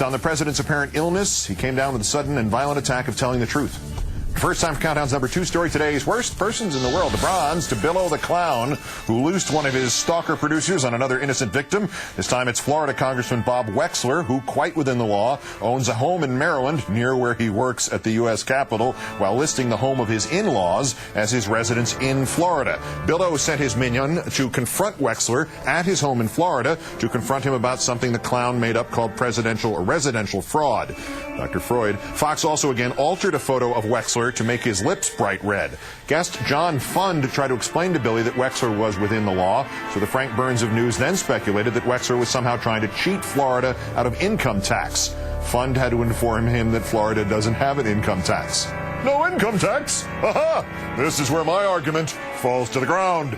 On the president's apparent illness, he came down with a sudden and violent attack of telling the truth. First time for Countdown's number 2 story, today's worst persons in the world. The bronze to Billo the Clown, who loosed one of his stalker producers on another innocent victim. This time it's Florida Congressman Bob Wexler, who, quite within the law, owns a home in Maryland near where he works at the U.S. Capitol, while listing the home of his in-laws as his residence in Florida. Billo sent his minion to confront Wexler at his home in Florida to confront him about something the clown made up called presidential or residential fraud. Dr. Freud. Fox also again altered a photo of Wexler to make his lips bright red. Guest John Fund tried to explain to Billy that Wexler was within the law, so the Frank Burns of News then speculated that Wexler was somehow trying to cheat Florida out of income tax. Fund had to inform him that Florida doesn't have an income tax. No income tax? Aha! This is where my argument falls to the ground.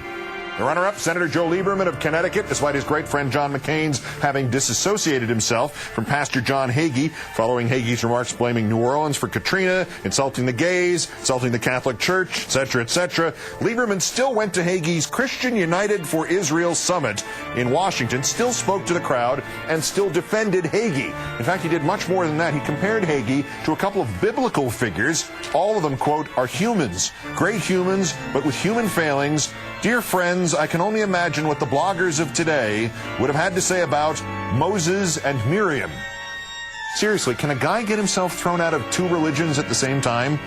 The runner-up, Senator Joe Lieberman of Connecticut, despite his great friend John McCain's having disassociated himself from Pastor John Hagee, following Hagee's remarks blaming New Orleans for Katrina, insulting the gays, insulting the Catholic Church, etc., etc. Lieberman still went to Hagee's Christian United for Israel Summit in Washington, still spoke to the crowd, and still defended Hagee. In fact, he did much more than that. He compared Hagee to a couple of biblical figures. All of them, quote, are humans, great humans, but with human failings. Dear friends, I can only imagine what the bloggers of today would have had to say about Moses and Miriam. Seriously, can a guy get himself thrown out of two religions at the same time?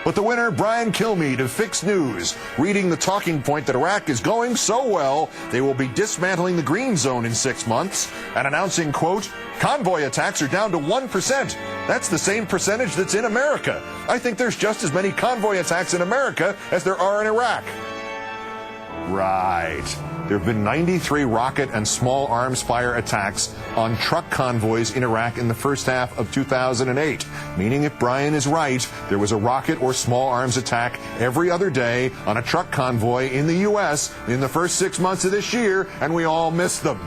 But the winner, Brian Kilmeade of Fix News, reading the talking point that Iraq is going so well, they will be dismantling the green zone in 6 months, and announcing, quote, convoy attacks are down to 1%. That's the same percentage that's in America. I think there's just as many convoy attacks in America as there are in Iraq. Right. There have been 93 rocket and small arms fire attacks on truck convoys in Iraq in the first half of 2008, meaning if Brian is right, there was a rocket or small arms attack every other day on a truck convoy in the U.S. in the first 6 months of this year, and we all missed them.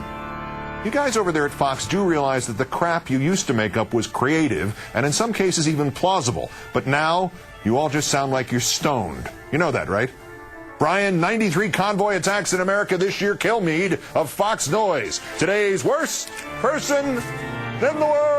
You guys over there at Fox do realize that the crap you used to make up was creative and in some cases even plausible, but now you all just sound like you're stoned. You know that, right? Brian, 93 convoy attacks in America this year. Kilmeade of Fox Noise. Today's worst person in the world.